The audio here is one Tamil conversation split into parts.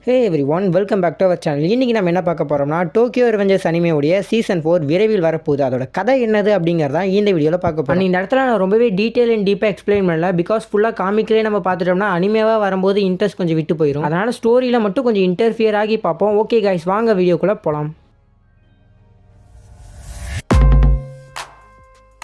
Hey everyone welcome back to our channel. இன்றைக்கி நம்ம என்ன பார்க்க போகிறோம்னா டோக்கியோ ரிவெஞ்சர்ஸ் அனிமேவுடைய சீசன் 4 விரைவில் வரப்போகுது. அதோட கதை என்னது அப்படிங்கிறதான் இந்த வீடியோவில் பார்க்க போகிறோம். இந்த இடத்துல நான் ரொம்பவே டீட்டெயில் அண்ட் டீப்பாக எக்ஸ்பிளைன் பண்ணல. பிகாஸ் ஃபுல்லாக காமிக்கிலே நம்ம பார்த்துட்டோம்னா அனிமேவாக வரும்போது இன்ட்ரெஸ்ட் கொஞ்சம் விட்டு போயிடும். அதனால் ஸ்டோரியில் மட்டும் கொஞ்சம் இன்டர்ஃபியர் ஆகி பார்ப்போம். ஓகே கைஸ், வாங்க வீடியோக்குள்ளே போகலாம்.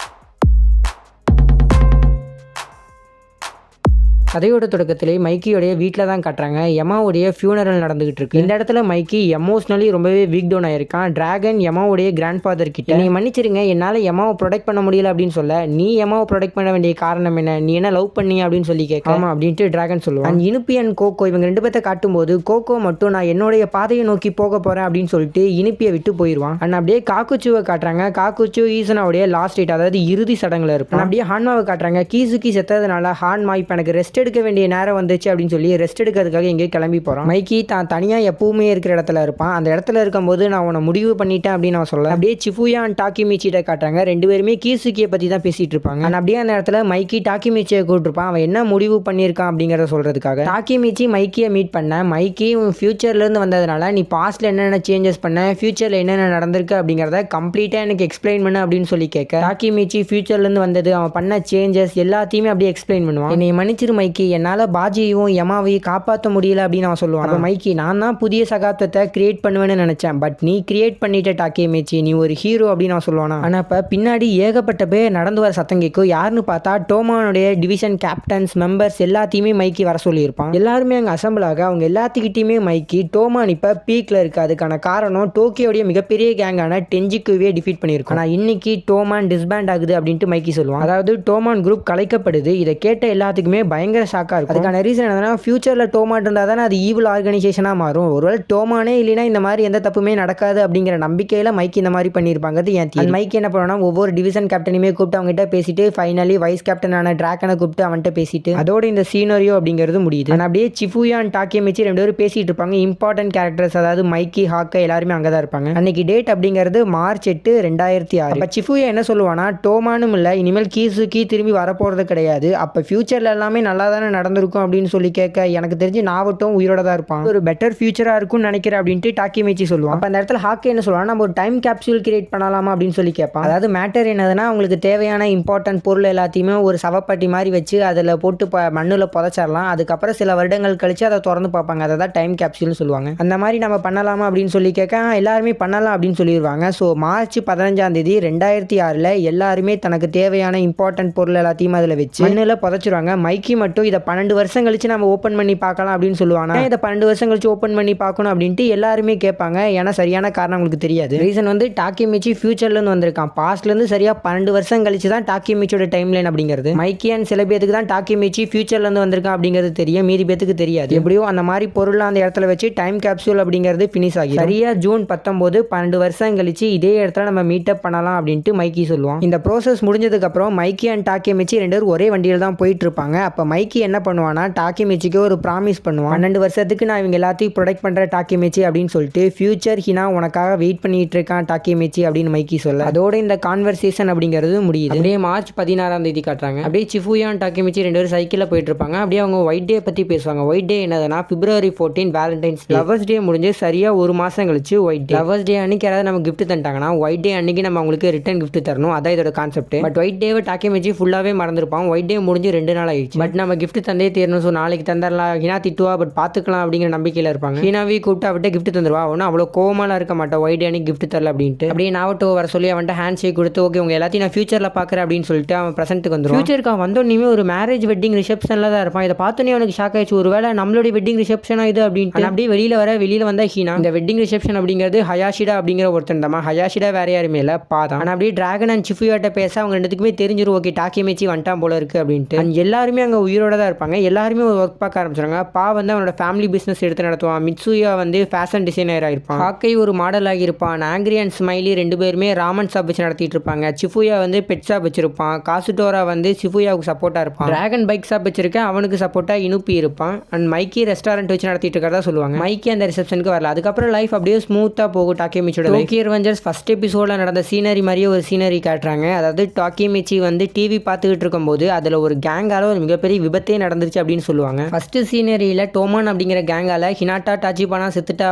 கதையோட தொடக்கத்திலே மைக்கியோடைய வீட்டில் தான் காட்டுறாங்க. எமாவுடைய ஃபியூனரல் நடந்துகிட்டு இருக்கு. இந்த இடத்துல மைக்கி எமோஷனலி ரொம்பவே வீக் டவுன் ஆயிருக்கான். டிராகன் எமாவுடைய கிராண்ட் ஃபாதர் கிட்ட, நீ மன்னிச்சிருங்க, என்னால் எமாவை ப்ரொடெக்ட் பண்ண முடியல அப்படின்னு சொல்ல, நீ எமாவை ப்ரொடெக்ட் பண்ண வேண்டிய காரணம் என்ன, நீ என்ன லவ் பண்ணி அப்படின்னு சொல்லி கேட்க, ஆமா அப்படின்ட்டு டிராகன் சொல்லுவான். இனுப்பி அண்ட் கோகோ இவங்க ரெண்டு பேர்த்த காட்டும் போது கோகோ மட்டும் நான் என்னுடைய பாதையை நோக்கி போக போறேன் அப்படின்னு சொல்லிட்டு இனிப்பியை விட்டு போயிடுவான். அண்ட் அப்படியே காக்குச்சுவை காட்டுறாங்க. காக்குச்சு ஈசனாவுடைய லாஸ்ட் டேட், அதாவது இறுதி சடங்குல இருப்பான். அப்படியே ஹான்மாவை காட்டுறாங்க. கீசுக்கி செத்ததுனால ஹான்மா இப்போ எனக்கு ரெஸ்ட் எடுக்க வேண்டிய நேரம் வந்துச்சு அப்படின்னு சொல்லி ரெஸ்ட் எடுக்கிறதுக்காக எங்கேயும் கிளம்பி போறான். மைக்கி தான் தனியாக எப்பவுமே இருக்கிற இடத்துல இருப்பான். அந்த இடத்துல இருக்கும்போது நான் உன்னை முடிவு பண்ணிட்டேன் அப்படின்னு நான் சொல்ல, அப்படியே சிஃபுயா அண்ட் டாக்கிமிச்சிட்ட காட்டுறாங்க. ரெண்டு பேருமே கீசுக்கியை பற்றி தான் பேசிட்டு இருப்பாங்க. அப்படியே அந்த இடத்துல மைக்கி டாக்கிமிச்சியை கூப்பிட்டுருப்பான். அவன் என்ன முடிவு பண்ணியிருக்கான் அப்படிங்கிறத சொல்றதுக்காக. டாக்கிமிச்சி மைக்கியை மீட் பண்ண, மைக்கி உன் ஃபியூச்சர்லேருந்து வந்ததுனால நீ பாஸ்ட்ல என்னென்ன சேஞ்சஸ் பண்ண, ஃபியூச்சரில் என்னென்ன நடந்திருக்கு அப்படிங்கிறத கம்ப்ளீட்டாக எனக்கு எக்ஸ்பிளைன் பண்ண அப்படின்னு சொல்லி கேட்க, டாக்கிமிச்சி ஃபியூச்சர்லேருந்து வந்தது, அவன் பண்ண சேஞ்சஸ் எல்லாத்தையுமே அப்படியே எக்ஸ்பிளைன் பண்ணுவான். என்னை மன்னிச்சிரு மைக்கி, என்னால் பாஜியையும் யமாவையும் காப்பாற்ற முடியல அப்படின்னு அவன் சொல்லுவான். அப்போ மைக்கி, நான் தான் புதிய சகாப்தத்தை கிரியேட் பண்ணுவேன்னு நினைச்சேன், பட் நீ கிரியேட் பண்ணிட்ட டாக்கிமிச்சி, நீ ஒரு ஹீரோ அப்படின்னு அவன் சொல்லுவானா. ஆனால் இப்போ பின்னாடி ஏகப்பட்ட பேர் நடந்து வர சத்தம் கேட்கும். யாருன்னு பார்த்தா டோமானுடைய டிவிஷன் கேப்டன்ஸ் மெம்பர்ஸ் எல்லாத்தையுமே மைக்கி வர சொல்லியிருப்பான். எல்லாருமே அங்கே அசம்பிள் ஆக, அவங்க எல்லாத்துக்கிட்டையுமே மைக்கி டோமான் இப்போ பீக்கில் இருக்கு. அதுக்கான காரணம் டோக்கியோடைய மிகப்பெரிய கேங்கான டெஞ்சிக்குவே டிஃபீட் பண்ணியிருக்கும். ஆனால் இன்னைக்கு டோமான் டிஸ்பேண்ட் ஆகுது அப்படின்ட்டு மைக்கி சொல்லுவான். அதாவது டோமான் குரூப் கலைக்கப்படுது. இதை கேட்ட எல்லாத்துக்குமே பயங்கர ஷாக்காக இருக்கும். அதுக்கான ரீசன் என்னன்னா, ஃபியூச்சரில் டோமான் இருந்தால் தானே அது ஈவில் ஆர்கனைசேஷனாக மாறும். ஒருவேளை டோமானே இல்லைன்னா இந்த மாதிரி எந்த தப்புமே நடக்காது அப்படிங்கிற நம்பிக்கையில் மைக்கி இந்த மாதிரி பண்ணியிருப்பாங்க. என் மைக்கி என்ன பண்ணுவானா, ஒவ்வொரு டிவிஷன் கேப்டனையுமே கூப்பிட்டு அவங்ககிட்ட பேசிட்டு ஃபைனலி வைஸ் கேப்டனான டிராகனை கூப்பிட்டு அவன்கிட்ட பேசிட்டு அதோட இந்த சீனரியோ அப்படிங்கிறது முடியுது. ஆனால் அப்படியே சிஃபுயா அண்ட் டாக்கிமிச்சி ரெண்டு பேரும் பேசிட்டு இருப்பாங்க. இம்பார்ட்டன்ட் கேரக்டர்ஸ், அதாவது மைக்கி, ஹாக்கை எல்லாருமே அங்கே தான் இருப்பாங்க. அன்னைக்கு டேட் அப்படிங்கிறது மார்ச் 8, 2006. அப்போ சிஃபுயா என்ன சொல்லுவானா, டோமானும் இல்லை, இனிமேல் கீசுக்கி திரும்பி வரப்போகிறது கிடையாது. அப்போ ஃபியூச்சரில் எல்லாமே நல்லா தானே நடந்திருக்கும் அப்படின்னு சொல்லி கேட்க, எனக்கு தெரிஞ்சு நாவட்டும் உயிரோட தான் இருப்பான், ஒரு பெட்டர் ஃபியூச்சரா இருக்கும்னு நினைக்கிறேன் அப்படின்ட்டு டாக்கிமிச்சி சொல்லுவான். அப்ப அந்த இடத்துல ஹாக்கி என்ன சொல்லுவான், நம்ம ஒரு டைம் கேப்சூல் கிரியேட் பண்ணலாமா அப்படின்னு சொல்லி கேட்பான். அதாவது மேட்டர் என்னதுன்னா, உங்களுக்கு தேவையான இம்பார்ட்டன்ட் பொருள் எல்லாத்தையுமே ஒரு சவப்பட்டி மாதிரி வச்சு அதில் போட்டு மண்ணில் புதைச்சிடலாம். அதுக்கப்புறம் சில வருடங்கள் கழிச்சு அதை திறந்து பார்ப்பாங்க. அதை தான் டைம் கேப்சூல்னு சொல்லுவாங்க. அந்த மாதிரி நம்ம பண்ணலாமா அப்படின்னு சொல்லி கேட்க, எல்லாருமே பண்ணலாம் அப்படின்னு சொல்லிடுவாங்க. ஸோ மார்ச் 15, 2006 எல்லாருமே தனக்கு தேவையான இம்பார்ட்டன்ட் பொருள் எல்லாத்தையும் அதில் வச்சு மண்ணில் புதைச்சிருவாங்க. மைக்கி மட்டும் இதை 12 வருஷம் கழிச்சு நம்ம ஓப்பன் பண்ணி பார்க்கலாம் அப்படின்னு சொல்லுவாங்க. இதை 12 வருஷம் கழிச்சு ஓப்பன் பண்ணி பார்க்கணும் அப்படின்ட்டு எல்லாருமே கேட்பாங்க. ஏன்னா சரியான காரணம் உங்களுக்கு தெரியாது. ரீசன் வந்து டாக்கிமிச்சி ஃபியூச்சர்லேருந்து வந்திருக்கான். பாஸ்ட்லேருந்து சரியா 12 வருஷம் கழிச்சு தான் டாக்கிமிச்சியோட டைம் லைன் அப்படிங்கிறது. மைக்கி அண்ட் சில பேருக்கு தான் டாக்கிமிச்சி ஃபியூச்சர்லேருந்து வந்திருக்கான் அப்படிங்கிறது தெரியும், மீதி பேருக்கு தெரியாது. எப்படியோ அந்த மாதிரி பொருள்லாம் அந்த இடத்துல வச்சு டைம் கேப்சூல் அப்படிங்கிறது ஃபினிஷ் ஆகி சரியா ஜூன் 19, 12 வருஷம் கழிச்சு இதே இடத்துல நம்ம மீட்டப் பண்ணலாம் அப்படின்ட்டு மைக்கி சொல்லுவான். இந்த ப்ரோசஸ் முடிஞ்சதுக்கு அப்புறம் மைக்கி அண்ட் டாக்கிமிச்சி ரெண்டு பேரும் ஒரே வண்டியில் தான் போயிட்டு இருப்பாங்க. அப்போ மைக்கி என்ன பண்ணுவானா, டாக்கிமிச்சிக்கு ஒரு ப்ராமிஸ் பண்ணுவான். 12 வருஷத்துக்கு நான் இவங்க எல்லாத்தையும் ப்ரொடெக்ட் பண்ற டாக்கிமிச்சி அப்படின்னு சொல்லிட்டு, ஃபியூச்சர் ஹினா உனக்காக வெயிட் பண்ணிட்டு இருக்கான் டாக்கிமிச்சி அப்படின்னு மைக்கி சொல்ல, அதோட இந்த கான்வர்சேஷன் அப்படிங்கிறது முடியுது. அப்படியே மார்ச் 16 காட்டுறாங்க. அப்படியே சிஃபுயா டாக்கிமிச்சி ரெண்டு பேரும் சைக்கிளில் போயிட்டு இருப்பாங்க. அப்படியே அவங்க ஒயிட் டே பத்தி பேசுவாங்க. ஒயிட் டே என்னதுன்னா, February 14 வேலண்டைன்ஸ் டே. லவர்ஸ் டே முடிஞ்சு சரியா ஒரு மாசம் கழிச்சு ஒயிட் டே. லவர்ஸ் டே அன்னைக்கு யாராவது நம்ம கிஃப்ட் தந்துட்டாங்கன்னா, ஒயிட் டே அன்னைக்கு நம்ம அவங்களுக்கு ரிட்டர்ன் கிஃப்ட் தரணும். அதான் இதோட கான்செப்ட். பட் ஒயிட் டேவை டாக்கிமிச்சி ஃபுல்லாவே மறந்துருப்பான். ஒயிட் டே முடிஞ்சு 2 நாள் ஆயிடுச்சு. பட் நம்ம கிஃப்ட் தந்தே தீரணும், ஸோ நாளைக்கு தந்துடலாம், ஹினா திட்டுவா பட் பார்த்துக்கலாம் அப்படிங்கிற நம்பிக்கையில் இருப்பாங்க. ஹினாவே கூப்பிட்டு அவட்ட கிஃப்ட் தந்துருவா. ஒன்றும் அவ்வளோ கோவமாலாம் இருக்க மாட்டா, ஒயிட் டே கிஃப்ட் தரல அப்படின்ட்டு. அப்படியே நாவட்டோ வர சொல்லி அவன்கிட்ட ஹேண்ட் ஷேக் கொடுத்து, ஓகே உங்க எல்லாத்தையும் நான் ஃபியூச்சரில் பார்க்குறேன் அப்படின்னு சொல்லிட்டு அவன் ப்ரெசென்ட்டுக்கு வந்துடும். ஃபியூச்சருக்கு அவன் வந்தோடனே ஒரு மேரேஜ் வெட்டிங் ரிசப்ஷனில் தான் இருப்பான். இதை பார்த்தோன்னே அவனுக்கு ஷாக் ஆயிடுச்சு, ஒரு வேளை நம்மளுடைய வெட்டிங் ரிசப்ஷனா இது அப்படின்ட்டு. அப்படியே வெளியில் வந்தா ஹீனா. இந்த வெட்டிங் ரிசப்ஷன் அப்படிங்கிறது ஹயாஷிடா அப்படிங்கிற ஒருத்தன் தான். ஹயாஷிடா வேற யாருமே இல்லை, பாதான். ஆனால் அப்படியே டிராகன் அண்ட் சிஃபுயாட்ட பேச அவங்க ரெண்டுக்குமே தெரிஞ்சிரும், ஓகே டாக்கிமிச்சி வந்துட்டான் போல இருக்கு அப்படின்ட்டு. எல்லாருமே அங்கே உயிரோட தான் இருப்பாங்க. எல்லாருமே ஒரு ஒர்க் பார்க்க ஆரம்பிச்சிருங்க. பா வந்து அவனோட ஃபேமிலி பிஸ்னஸ் எடுத்து நடத்துவான். மிட்சுயா வந்து ஃபேஷன் டிசைனர் ஆகிருப்பான். ஹாக்கை ஒரு மாடல் ஆகியிருப்பான். ஆங்கிரி அண்ட் ஸ்மைலி ரெண்டு பேருமே ராமன் ஷாப் வச்சு நடத்திட்டு இருப்பாங்க. சிஃபுயா வந்து பெட் ஷாப் வச்சிருப்பான். காசுடோரா வந்து சிஃபுயாவுக்கு சப்போர்ட்டா இருப்பான். டிராகன் பைக் ஷாப் வச்சிருக்கேன், அவனுக்கு சப்போர்ட்டா இனுப்பி இருப்பான். அண்ட் மைக்கி ரெஸ்டாரண்ட் வச்சு நடத்திட்டு இருக்கிறதா சொல்லுவாங்க. மைக்கி அந்த ரிசப்ஷனுக்கு வரல. அதுக்கப்புறம் லைஃப் அப்படியே ஸ்மூத்தா போகும் டாக்கிமிச்சியோட. டோக்கியோ ரிவெஞ்சர்ஸ் ஃபர்ஸ்ட் எபிசோட்ல நடந்த சீனரி மாதிரியே ஒரு சீனரி காட்டுறாங்க. அதாவது டாக்கிமிச்சி வந்து டிவி பார்த்துக்கிட்டு இருக்கும்போது அதில் ஒரு கேங்கால ஒரு மிகப்பெரிய விபத்தே நடந்துருச்சு அப்படின்னு சொல்லுவாங்க. ஃபர்ஸ்ட் சீனரியில் டோமான் அப்படிங்கிற கேங்கால ஹினாட்டா டாச்சிபானா செத்துட்டா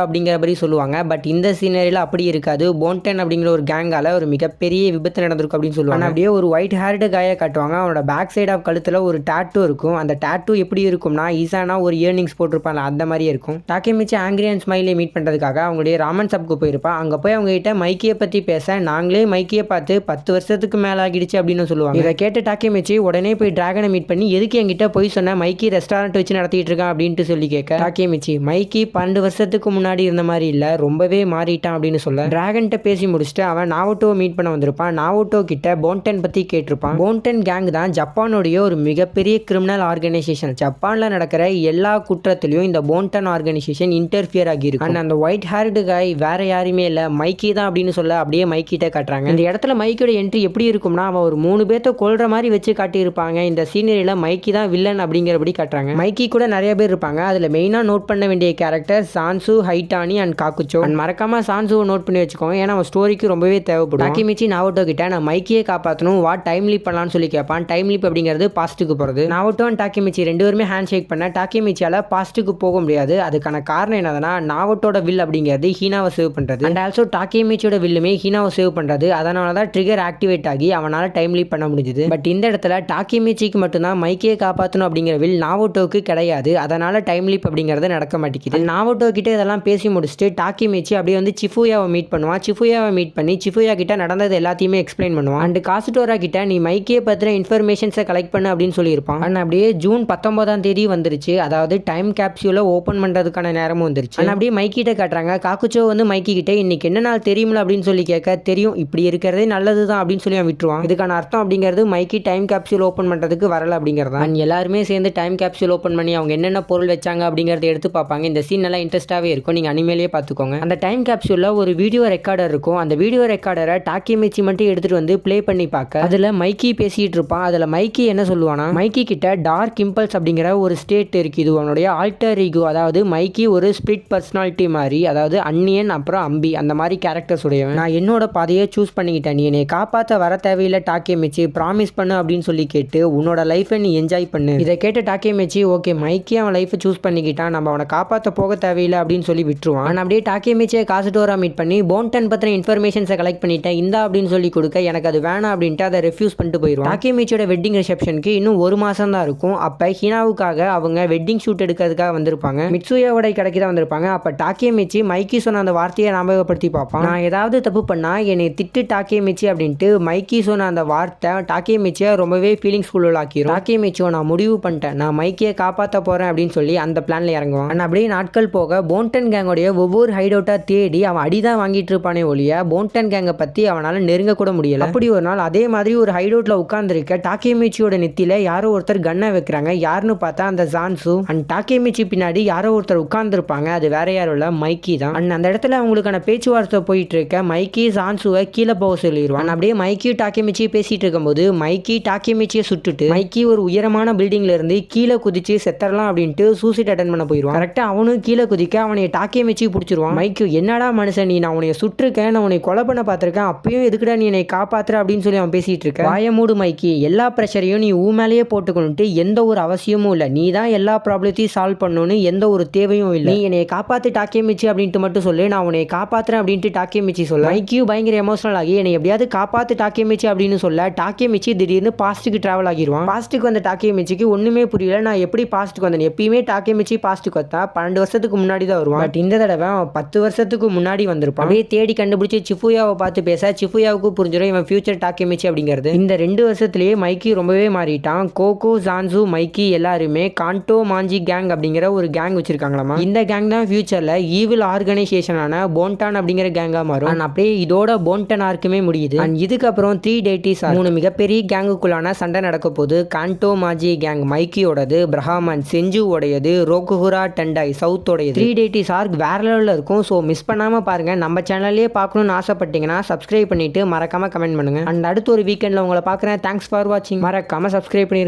அப்படிங்கிற மாதிரி சொல்லுவாங்க. பட் இந்த சீனரியில் அப்படி இருக்காது. போன்டன் அப்படிங்கிற ஒரு கேங்கால ஒரு மிகப்பெரிய விபத்து நடந்திருக்கும் அப்படின்னு சொல்லுவாங்க. அப்படியே ஒரு ஒயிட் ஹேர்டு காயை காட்டுவாங்க. அவனோட பேக் சைடு ஆஃப் கழுத்தில் ஒரு டாட்டூ இருக்கும். அந்த டாட்டூ எப்படி இருக்கும்னா ஈசானா ஒரு இயர்னிங்ஸ் போட்டிருப்பாங்க அந்த மாதிரியே இருக்கும். டாக்கேமிச்சி ஆங்கிரி அண்ட் ஸ்மைலை மீட் பண்ணுறதுக்காக அவங்களுடைய ராமன் சப்க்கு போயிருப்பான். அங்கே போய் அவங்க கிட்ட மைக்கியை பற்றி பேச நாங்களே மைக்கியை பார்த்து 10 வருஷத்துக்கு மேலே ஆகிடுச்சு அப்படின்னு சொல்லுவாங்க. இதை கேட்டு டாக்கேமிச்சி உடனே போய் டிராகனை மீட் பண்ணி எதுக்கு என்கிட்ட போய் சொன்ன மைக்கி ரெஸ்டாரண்ட் வச்சு நடத்திட்டு இருக்கான் அப்படின்ட்டு சொல்லி கேட்க டாக்கேமிச்சி மைக்கி 12 வருஷத்துக்கு முன்னாடி இருந்த மாதிரி இல்லை, ரொம்பவே மாறிட்டான் அப்படின்னு சொல்ல டிராகன்கிட்ட பேசி முடிச்சுட்டு அவன் நாவோட்டோவை மீட் பண்ண வந்திருப்பான். நாவோட்டோ கிட்ட போன்டன் பற்றி கேட்டிருப்பான். போன்டன் கேங் தான் ஜப்பானுடைய ஒரு மிகப்பெரிய கிரிமினல் ஆர்கனைசேஷன். ஜப்பானில் நடக்கிற எல்லா குற்றத்திலையும் இந்த போன்டன் ஆர்கனைசேஷன் இன்டர்ஃபியர் ஆகியிருக்கு. அண்ட் அந்த ஒயிட் ஹேர்டு காய் வேற யாருமே இல்லை, மைக்கி தான் அப்படின்னு சொல்ல அப்படியே மைக்கிட்ட காட்டுறாங்க. இந்த இடத்துல மைக்கோட என்ட்ரி எப்படி இருக்கும்னா அவன் ஒரு 3 பேர்த்த கொல்ற மாதிரி வச்சு காட்டியிருப்பாங்க. இந்த சீனரியில் மைக்கி தான் வில்லன் அப்படிங்கிறபடி காட்டுறாங்க. மைக்கி கூட நிறைய பேர் இருப்பாங்க. அதில் மெயினாக நோட் பண்ண வேண்டிய கேரக்டர் சான்சு, ஹைட்டானி அண்ட் காக்குச்சோ. அண்ட் மறக்காம சான்சுவை நோட் பண்ணி வச்சுக்கோங்க, ஏன்னா அவன் ஸ்டோரிக்கு ரொம்பவே தேவைப்படும். டாக்கேமிச்சி நாவோட்டோ கிட்ட நான் மைக்கியை காப்பாற்றணும், வா டைம் லீப் பண்ணலாம்னு சொல்லி கேட்பான். டைம் லீப் அப்படிங்கிறது பாஸ்ட்டுக்கு போகிறது. நாவோட்டோ அண்ட் டாக்கேமிச்சி 2 பேருமே ஹேண்ட் ஷேக் பண்ண டாக்கேமிச்சியால் பாஸ்ட்டுக்கு போக முடியாது. அதுக்கான காரணம் என்னதுன்னா நாவோட்டோட வில் அப்படிங்கிறது ஹீனாவை சேவ் பண்ணுறது. அண்ட் ஆல்சோ டாக்கேமிச்சியோட வில்லுமே ஹீனாவை சேவ் பண்ணுறது. அதனால தான் ட்ரிகர் ஆக்டிவேட் ஆகி அவனால் டைம் லீப் பண்ண முடிஞ்சுது. பட் இந்த இடத்துல டாக்கேமிச்சிக்கு மட்டும்தான் மைக்கியை காப்பாற்றணும் அப்படிங்கிற வில் நாவோட்டோவுக்கு கிடையாது. அதனால டைம் லீப் அப்படிங்கிறது நடக்க மாட்டேங்குது. நாவோட்டோ கிட்ட இதெல்லாம் பேசி முடிச்சுட்டு டாக்கேமிச்சி அப்படியே வந்து சிஃபுயாவை மீட் பண்ணுவான். சிஃபுயாவை மீட் பண்ணி சிஃபுயா கிட்ட நடந்தது எல்லாத்தையுமே எக்ஸ்பிளைன் பண்ணுவான். அண்ட் காசுடோரா கிட்ட நீ மைக்கியை பற்றின இன்ஃபர்மேஷன்ஸை கலெக்ட் பண்ணு அப்படின்னு சொல்லியிருப்பான். அண்ட் அப்படியே ஜூன் 19ஆம் தேதி வந்துருச்சு. அதாவது டைம் கேப்சியூலை ஓப்பன் பண்ணுறதுக்கான நேரமும் வந்துருச்சு. அண்ட் அப்படியே மைக்கிட்ட காட்டுறாங்க. காக்குச்சோ வந்து மைக்கி கிட்ட இன்னைக்கு என்ன நாள் தெரியுமில்ல அப்படின்னு சொல்லி கேட்க தெரியும், இப்படி இருக்கிறதே நல்லது தான் அப்படின்னு சொல்லி அவன் விட்டுருவான். இதுக்கான அர்த்தம் அப்படிங்கிறது மைக்கி டைம் கேப்சூல் ஓப்பன் பண்ணுறதுக்கு வரல அப்படிங்கிறது. அண்ட் எல்லாருமே சேர்ந்து டைம் கேப்சூல் ஓப்பன் பண்ணி அவங்க என்னென்ன பொருள் வச்சாங்க அப்படிங்கிறத எடுத்து பார்ப்பாங்க. இந்த சீன் நல்லா இன்ட்ரெஸ்ட்டாகவே இருக்கும், நீங்கள் அனிமேலேயே பார்த்துக்கோங்க. அந்த டைம் கேப்சூலில் ஒரு வீடியோ ரெக்கார்டர் இருக்கும். அந்த வீடியோ ரெக்கார்டரை டாக்கேமிச்சி மட்டும் எடுத்துகிட்டு வந்து ப்ளே பண்ணி பார்க்க அதில் மைக்கி பேசிகிட்டு இருப்பான். அதில் மைக்கி என்ன சொல்லுவானா, மைக்கி கிட்ட டார்க் இம்பல்ஸ் அப்படிங்கிற ஒரு ஸ்டேட் இருக்குது. இது அவனுடைய ஆல்டர் ஈகோ. அதாவது மைக்கி ஒரு ஸ்பிளிட் பர்சனாலிட்டி மாதிரி, அதாவது அன்னியன் அப்புறம் அம்பி அந்த மாதிரி கேரக்டர்ஸ் உடையவன். நான் என்னோட பாதையை சூஸ் பண்ணிக்கிட்டேன், நீ என்னை காப்பாற்ற வர தேவையில்லை டாக்கேமிச்சி, ப்ராமிஸ் பண்ணு அப்படின்னு சொல்லி கேட்டு உன்னோட லைஃபை நீ என்ஜாய் பண்ணு. இதை கேட்டு டாக்கேமிச்சி ஓகே மைக்கி அவன் லைஃபை சூஸ் பண்ணிக்கிட்டான், நம்ம அவனை காப்பாற்ற போக தேவையில்லை அப்படின்னு சொல்லி விட்டுருவான். ஆனால் அப்படியே டாக்கேமிச்சியை காசுடோரா மீட் பண்ணி போன்டன் பற்றின இன்ஃபர்மேஷன்ஸை கலெக்ட் பண்ணிட்டேன் இந்தா அப்படின்னு சொல்லி கொடுக்க எனக்கு அது வேணாம் அப்படின்ட்டு அதை ரெஃப்யூஸ் பண்ணிட்டு போயிடுவான். டாக்கேமிச்சியோட வெட்டிங் ரிசப்ஷனுக்கு இன்னும் 1 மாதம் தான் இருக்கும். அப்போ ஹினாவுக்காக அவங்க வெட்டிங் ஷூட் எடுக்கிறதுக்காக வந்திருப்பாங்க. மிட்சுயாவோட கடைக்கு தான் வந்திருப்பாங்க. அப்போ டாக்கேமிச்சி மைக்கி சொன்ன அந்த வார்த்தையை ஞாபகப்படுத்தி பார்ப்பான். நான் ஏதாவது தப்பு பண்ணா என்னை திட்டு டாக்கேமிச்சி அப்படின்ட்டு மைக்கி சொன்ன அந்த வார்த்தை டாக்கேமிச்சியை ரொம்பவே ஃபீலிங்ஸ் உள்ளாக்கிரும். டாக்கேமிச்சியோ நான் முடிவு பண்ணிட்டேன், நான் மைக்கியை காப்பாற்ற போகிறேன் அப்படின்னு சொல்லி அந்த பிளானில் இறங்குவான். ஆனால் அப்படியே நாட்கள் போக போன்டன் கேங்கோடைய ஒவ்வொரு ஹைடவுட்டாக தேடி அவன் அடிதான் வாங்கிட்டு இருப்பானே ஒழிய போன்டன் கேங்கை பற்றி அவனால் நெருங்க கூட முடியல. அப்படி ஒரு நாள் அதே மாதிரி ஒரு ஹைடவுட்டில் உட்கார்ந்துருக்க டாக்கேமிச்சியோட நெத்தியில் யாரோ ஒருத்தர் கன்னை வைக்கிறாங்க. யாருன்னு பார்த்தா அந்த ஜான்சு. அண்ட் டாக்கேமிச்சி பின்னாடி யாரோ ஒருத்தர் உட்கார்ந்துருப்பாங்க. அது வேற யாரும் இல்லை, மைக்கி தான். அண்ட் அந்த இடத்துல அவங்களுக்கான பேச்சுவார்த்தை போயிட்டு இருக்க மைக்கி சான்சுவை கீழே போக சொல்லிடுவான். அப்படியே மைக்கி டாக்கேமிச்சி பேசிட்டு இருக்கும்போது மைக்கி டாக்கேமிச்சியை சுட்டுட்டு மைக்கி ஒரு உயரமான பில்டிங்ல இருந்து கீழே குதிச்சு செத்தரலாம் அப்படின்ட்டு சூசைட் அட்டன் பண்ண போயிடுவான். கரெக்டா அவனும் கீழே குதிக்க அவனை டாக்கேமிச்சி பிடிச்சிருவான். மைக்கி என்னடா மனுஷன், நீ நான் உன்னை சுட்டிருக்கேன், நான் உன்னை கொலை பண்ண பார்த்திருக்கேன், அப்பயும் எதுக்குடா நீ என்னை காப்பாத்துற அப்படின்னு சொல்லி அவன் பேசிட்டு இருக்க. வாயமூடு மைக்கி, எல்லா ப்ரெஷரையும் நீ மேலேயே போட்டுக்கணும்ட்டு எந்த ஒரு அவசியமும் இல்லை, நீ தான் எல்லா ப்ராப்ளத்தையும் சால்வ் பண்ணணும்னு எந்த ஒரு தேவையும் இல்லை, நீ என்னை காப்பாத்து டாக்கேமிச்சி அப்படின்ட்டு மட்டும் சொல்லு, நான் உன்னை காப்பாத்துறேன் அப்படின்ட்டு டாக்கேமிச்சி சொல்ல மைக்கியும் பயங்கர எமோஷனல் ஆகி என்னை எப்படியாவது காப்பாத்து டாக்கேமிச்சி அப்படின்னு சொல்ல டாக்கேமிச்சி திடீர்னு பாஸ்ட்டுக்கு டிராவல் ஆகிடுவான். பாஸ்ட்டுக்கு வந்த டாக்கேமிச்சிக்கு ஒண்ணுமே புரியல, நான் எப்படி பாஸ்ட்டுக்கு வந்தேன், எப்பயுமே டாக்கேமிச்சி பாஸ்ட்டுக்கு வந்தா 12 வருஷத்துக்கு முன்னாடி தான் வருவான். பட் இந்த தடவை 10 வருஷத்துக்கு முன்னாடி வந்திருப்பான். அப்படியே தேடி கண்டுபிடிச்சி சிஃபுயாவை பார்த்து பேச சிஃபுயாவுக்கு புரிஞ்சிடும் இவன் ஃபியூச்சர் டாக்கேமிச்சி அப்படிங்கிறது. இந்த 2 வருஷத்துலேயே மைக்கி ரொம்பவே மாறிட்டான். கோகோ, ஜான்சு, மைக்கி எல்லாருமே கான்டோ மாஞ்சி கேங் அப்படிங்கிற ஒரு கேங் வச்சிருக்காங்களாமா. இந்த கேங் தான் ஃபியூச்சர்ல ஈவில் ஆர்கனைசேஷனான போன்டான் அப்படிங்கிற கேங்கா மாறும். அப்படியே இதோட போன்டன் ஆர்க்குமே முடியுது. அண்ட் இதுக்கப்புறம் 3 டேட்டிஸ் 3 மிகப்பெரிய கேங்குக்குள்ளான சண்டை நடக்க போது. கான்டோ மாஜி கேங் மைக்கியோடது, பிரஹாமன் செஞ்சு உடையது, ரோகுஹுரா டெண்டாய் சவுத்தோடையது. 3 டேட்டிஸ் ஆர்க் வேற லெவலில் இருக்கும். ஸோ மிஸ் பண்ணாம பாருங்க. நம்ம சேனல்லே பார்க்கணும்னு ஆசைப்பட்டீங்கன்னா சப்ஸ்கிரைப் பண்ணிட்டு மறக்காம கமெண்ட் பண்ணுங்க. அண்ட் அடுத்த ஒரு வீக்கெண்ட்ல உங்களை பார்க்குறேன். தேங்க்ஸ் ஃபார் வாட்சிங். மறக்காம சப்ஸ்கிரைப் பண்ணிருங்க.